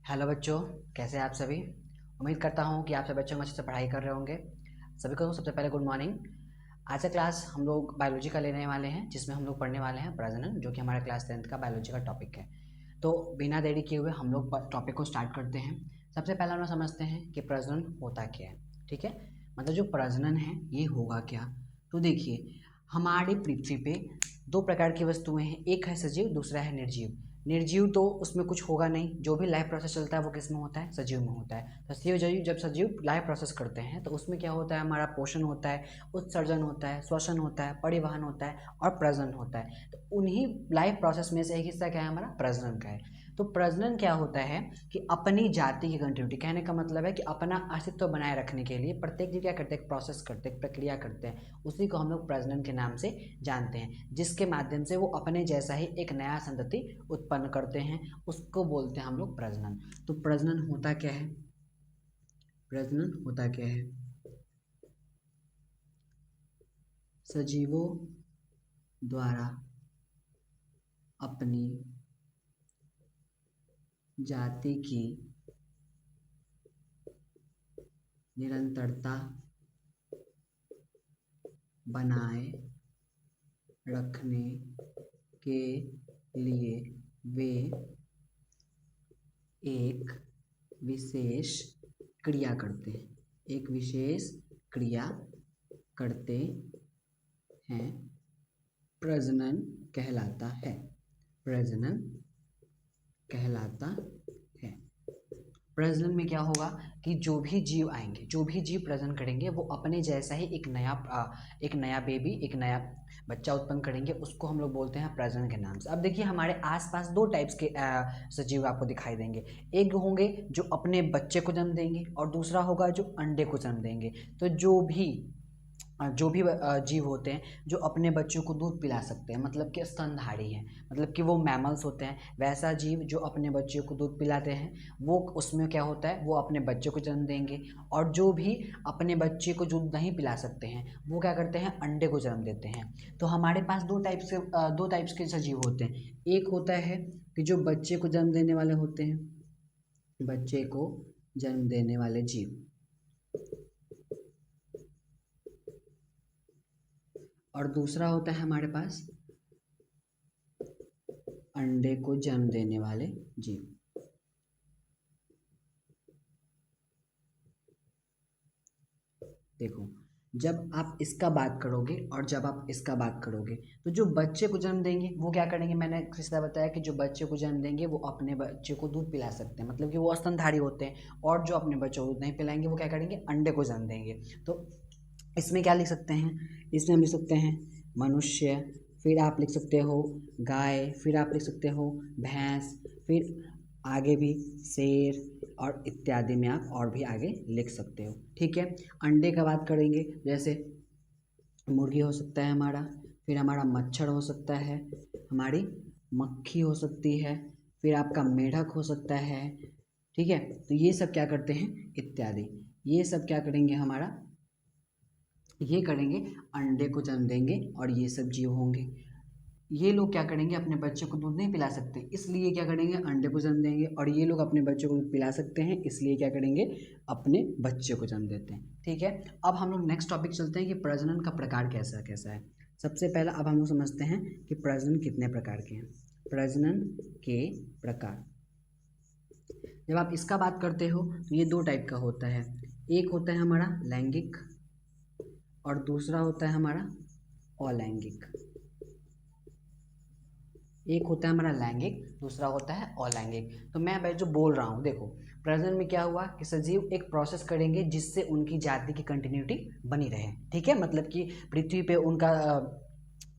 Hello बच्चों, कैसे हैं आप सभी। उम्मीद करता हूँ कि आप सभी बच्चों अच्छे से पढ़ाई कर रहे होंगे। सभी को सबसे पहले गुड मॉर्निंग। आज का क्लास हम लोग बायोलॉजी का लेने वाले हैं, जिसमें हम लोग पढ़ने वाले हैं प्रजनन, जो कि हमारे क्लास 10th का बायोलॉजी का टॉपिक है। तो बिना देरी किए हुए हम लोग टॉपिक को स्टार्ट करते हैं। सबसे पहले हम लोग समझते हैं कि प्रजनन होता क्या है। ठीक है, मतलब जो प्रजनन है ये होगा क्या। तो देखिए, हमारी पृथ्वी पे दो प्रकार की वस्तुएं हैं, एक है सजीव, दूसरा है निर्जीव। निर्जीव तो उसमें कुछ होगा नहीं, जो भी लाइफ प्रोसेस चलता है वो किस में होता है, सजीव में होता है। तो सजीव जब सजीव लाइफ प्रोसेस करते हैं तो उसमें क्या होता है, हमारा पोषण होता है, उत्सर्जन होता है, श्वसन होता है, परिवहन होता है और प्रजनन होता है। तो उन्हीं लाइफ प्रोसेस में से एक हिस्सा क्या है, हमारा प्रजनन का है। तो प्रजनन क्या होता है कि अपनी जाति की कंटिन्यूटी, कहने का मतलब है कि अपना अस्तित्व बनाए रखने के लिए प्रत्येक जीव क्या करते हैं, प्रोसेस करते हैं, प्रक्रिया करते हैं। उसी को हम लोग प्रजनन के नाम से जानते हैं, जिसके माध्यम से वो अपने जैसा ही एक नया संतति उत्पन्न करते हैं, उसको बोलते हैं हम लोग प्रजनन। तो प्रजनन होता क्या है, प्रजनन होता क्या है, सजीवों द्वारा अपनी जाति की निरंतरता बनाए रखने के लिए वे एक विशेष क्रिया करते हैं, एक विशेष क्रिया करते हैं, प्रजनन कहलाता है, प्रजनन कहलाता है। प्रजनन में क्या होगा कि जो भी जीव आएंगे, जो भी जीव प्रजनन करेंगे, वो अपने जैसा ही एक नया बेबी, एक नया बच्चा उत्पन्न करेंगे, उसको हम लोग बोलते हैं प्रजनन के नाम से। अब देखिए, हमारे आसपास दो टाइप्स के सजीव आपको दिखाई देंगे। एक होंगे जो अपने बच्चे को जन्म देंगे और दूसरा होगा जो अंडे को जन्म देंगे। तो जो भी जीव होते हैं जो अपने बच्चों को दूध पिला सकते हैं, मतलब कि स्तनधारी हैं, मतलब कि वो मैमल्स होते हैं, वैसा जीव जो अपने बच्चों को दूध पिलाते हैं, वो उसमें क्या होता है, वो अपने बच्चे को जन्म देंगे। और जो भी अपने बच्चे को दूध नहीं पिला सकते हैं, वो क्या करते हैं, अंडे को जन्म देते हैं। तो हमारे पास दो टाइप्स के सजीव होते हैं। एक होता है कि जो बच्चे को जन्म देने वाले होते हैं, बच्चे को जन्म देने वाले जीव, और दूसरा होता है हमारे पास अंडे को जन्म देने वाले जीव। देखो, जब आप इसका बात करोगे और जब आप इसका बात करोगे, तो जो बच्चे को जन्म देंगे वो क्या करेंगे, मैंने सीधा बताया कि जो बच्चे को जन्म देंगे वो अपने बच्चे को दूध पिला सकते हैं, मतलब कि वो स्तनधारी होते हैं। और जो अपने बच्चों को दूध नहीं पिलाएंगे वो क्या करेंगे, अंडे को जन्म देंगे। तो इसमें क्या लिख सकते हैं, इसमें हम लिख सकते हैं मनुष्य, फिर आप लिख सकते हो गाय, फिर आप लिख सकते हो भैंस, फिर आगे भी शेर, और इत्यादि में आप और भी आगे लिख सकते हो। ठीक है, अंडे का बात करेंगे, जैसे मुर्गी हो सकता है हमारा, फिर हमारा मच्छर हो सकता है, हमारी मक्खी हो सकती है, फिर आपका मेढक हो सकता है। ठीक है, तो ये सब क्या करते हैं, इत्यादि, ये सब क्या करेंगे, हमारा ये करेंगे, अंडे को जन्म देंगे। और ये सब जीव होंगे, ये लोग क्या करेंगे, अपने बच्चे को दूध नहीं पिला सकते, इसलिए क्या करेंगे, अंडे को जन्म देंगे। और ये लोग अपने बच्चे को दूध पिला सकते हैं, इसलिए क्या करेंगे, अपने बच्चे को जन्म देते हैं। ठीक है, अब हम लोग नेक्स्ट टॉपिक चलते हैं कि प्रजनन का प्रकार कैसा कैसा है। सबसे पहला अब हम लोग समझते हैं कि प्रजनन कितने प्रकार के हैं। प्रजनन के प्रकार, जब आप इसका बात करते हो तो ये दो टाइप का होता है। एक होता है हमारा लैंगिक और दूसरा होता है हमारा अलैंगिक। एक होता है हमारा लैंगिक, दूसरा होता है अलैंगिक। तो मैं भाई जो बोल रहा हूँ, देखो, प्रजनन में क्या हुआ कि सजीव एक प्रोसेस करेंगे जिससे उनकी जाति की कंटिन्यूटी बनी रहे। ठीक है, मतलब कि पृथ्वी पे उनका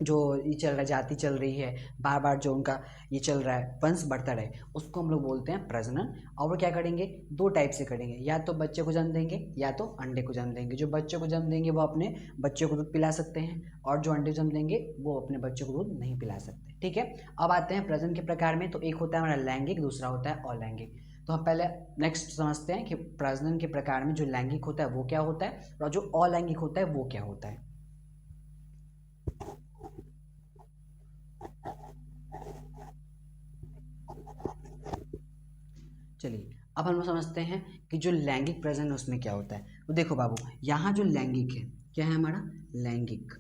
जो ये चल रहा है, जाति चल रही है, बार बार जो उनका ये चल रहा है, वंश बढ़ता रहे, उसको हम लोग बोलते हैं प्रजनन। और वो क्या करेंगे, दो टाइप से करेंगे, या तो बच्चे को जन्म देंगे या तो अंडे को जन्म देंगे। जो बच्चे को जन्म देंगे वो अपने बच्चे को दूध पिला सकते हैं, और जो अंडे जन्म देंगे वो अपने बच्चे को दूध नहीं पिला सकते। ठीक है, अब आते हैं प्रजनन के प्रकार में। तो एक होता है हमारा लैंगिक, दूसरा होता है अलैंगिक। तो हम पहले नेक्स्ट समझते हैं कि प्रजनन के प्रकार में जो लैंगिक होता है वो क्या होता है, और जो अलैंगिक होता है वो क्या होता है। चलिए, अब हम लोग समझते हैं कि जो लैंगिक प्रजनन उसमें क्या होता है। तो देखो बाबू, यहाँ जो लैंगिक है, क्या है हमारा लैंगिक।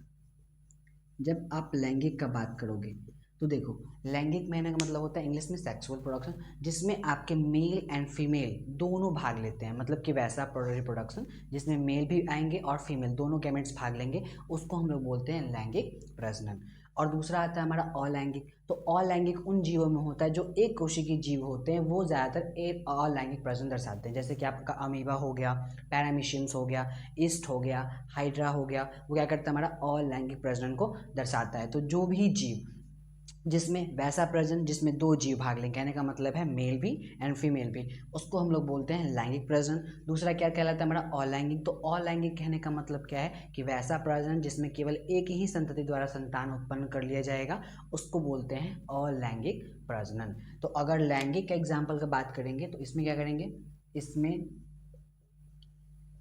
जब आप लैंगिक का बात करोगे तो देखो, लैंगिक महीने का मतलब होता है इंग्लिश में सेक्सुअल प्रोडक्शन, जिसमें आपके मेल एंड फीमेल दोनों भाग लेते हैं। मतलब कि वैसा रिप्रोडक्शन जिसमें मेल भी आएंगे और फीमेल दोनों गैमेट्स भाग लेंगे, उसको हम लोग बोलते हैं लैंगिक प्रजनन। और दूसरा आता है हमारा अलैंगिक। तो अलैंगिक उन जीवों में होता है जो एक कोशिकीय जीव होते हैं, वो ज़्यादातर एक अलैंगिक प्रजनन दर्शाते हैं। जैसे कि आपका अमीबा हो गया, पैरामीशियम्स हो गया, ईस्ट हो गया, हाइड्रा हो गया, वो क्या करता है हमारा अलैंगिक प्रजनन को दर्शाता है। तो जो भी जीव जिसमें वैसा प्रजनन जिसमें दो जीव भाग लें, कहने का मतलब है मेल भी एंड फीमेल भी, उसको हम लोग बोलते हैं लैंगिक प्रजनन। दूसरा क्या कहलाता है हमारा अलैंगिक। तो अलैंगिक कहने का मतलब क्या है कि वैसा प्रजनन जिसमें केवल एक ही संतति द्वारा संतान उत्पन्न कर लिया जाएगा, उसको बोलते हैं अलैंगिक प्रजनन। तो अगर लैंगिक का एग्जाम्पल का बात करेंगे तो इसमें क्या करेंगे, इसमें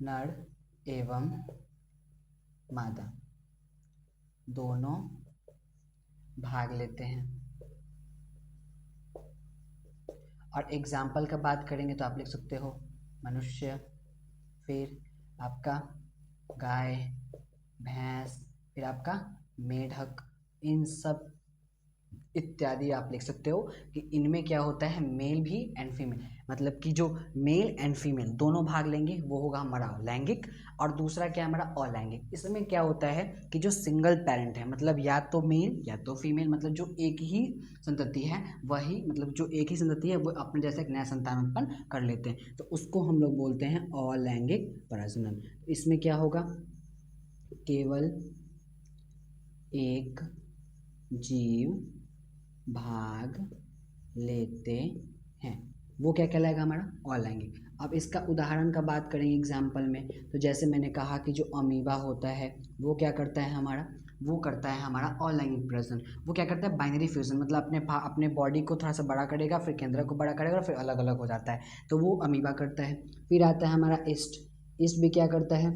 नर एवं मादा दोनों भाग लेते हैं। और एग्जाम्पल का बात करेंगे तो आप लिख सकते हो मनुष्य, फिर आपका गाय, भैंस, फिर आपका मेढक, इन सब इत्यादि आप लिख सकते हो कि इनमें क्या होता है मेल भी एंड फीमेल। मतलब कि जो मेल एंड फीमेल दोनों भाग लेंगे वो होगा हमारा लैंगिक। और दूसरा क्या है हमारा अलैंगिक। इसमें क्या होता है कि जो सिंगल पेरेंट है, मतलब या तो मेल या तो फीमेल, मतलब जो एक ही संतति है वही, मतलब जो एक ही संतति है वो अपने जैसे एक नया संतान उत्पन्न कर लेते हैं, तो उसको हम लोग बोलते हैं अलैंगिक प्रजनन। इसमें क्या होगा, केवल एक जीव भाग लेते हैं, वो क्या कहलाएगा हमारा अलैंगिक। अब इसका उदाहरण का बात करेंगे एग्जाम्पल में, तो जैसे मैंने कहा कि जो अमीबा होता है वो क्या करता है हमारा, वो करता है हमारा अलैंगिक प्रजनन। वो क्या करता है बाइनरी फ्यूजन, मतलब अपने बॉडी को थोड़ा सा बड़ा करेगा, फिर केंद्र को बड़ा करेगा, फिर अलग अलग हो जाता है, तो वो अमीबा करता है। फिर आता है हमारा ईस्ट। ईस्ट भी क्या करता है,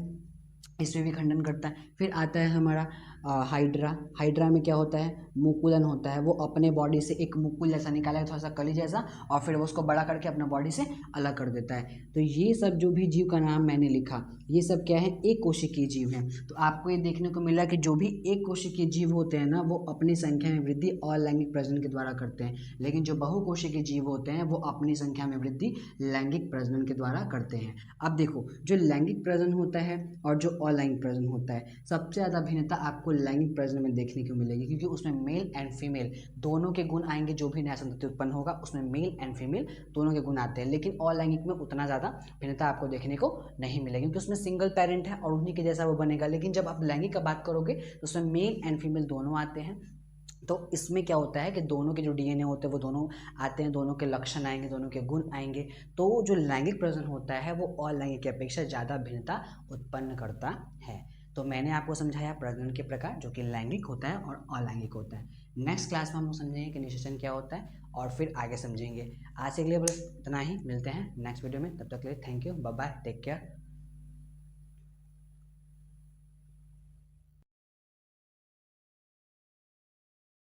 इसमें भी खंडन करता है। फिर आता है हमारा हाइड्रा। हाइड्रा में क्या होता है, मुकुलन होता है, वो अपने बॉडी से एक मुकुल जैसा निकालेगा, थोड़ा सा कली जैसा, और फिर वो उसको बड़ा करके अपने बॉडी से अलग कर देता है। तो ये सब जो भी जीव का नाम मैंने लिखा, ये सब क्या है, एक कोशिकीय जीव हैं। तो आपको ये देखने को मिला कि जो भी एक कोशिकीय जीव होते हैं ना, वो अपनी संख्या में वृद्धि अलैंगिक प्रजनन के द्वारा करते हैं, लेकिन जो बहुकोशिकीय जीव होते हैं वो अपनी संख्या में वृद्धि लैंगिक प्रजनन के द्वारा करते हैं। अब देखो, जो लैंगिक प्रजनन होता है और जो अलैंगिक प्रजनन होता है, सबसे ज़्यादा भिन्नता आपको लैंगिक प्रजनन में देखने को मिलेगी, क्योंकि उसमें मेल एंड फीमेल दोनों के गुण आएंगे। जो भी नया संतति उत्पन्न होगा उसमें मेल एंड फीमेल दोनों के गुण आते हैं, लेकिन अलैंगिक में उतना ज़्यादा भिन्नता आपको देखने को नहीं मिलेगी, क्योंकि उसमें सिंगल पेरेंट है और उन्हीं के जैसा वो बनेगा। लेकिन जब आप लैंगिक का बात करोगे तो उसमें मेल एंड फीमेल दोनों आते हैं। तो इसमें क्या होता है कि दोनों के जो डीएनए होते हैं वो दोनों आते हैं, दोनों के लक्षण आएंगे, दोनों के गुण आएंगे। तो जो लैंगिक प्रजनन होता है वो अलैंगिक की अपेक्षा ज़्यादा भिन्नता उत्पन्न करता है। तो मैंने आपको समझाया प्रजनन के प्रकार, जो कि लैंगिक होता है और अलैंगिक होता है। नेक्स्ट क्लास में हम लोग समझेंगे कि निषेचन क्या होता है और फिर आगे समझेंगे। आज के लिए बस इतना ही, मिलते हैं नेक्स्ट वीडियो में। तब तक के लिए thank you, bye bye, take care.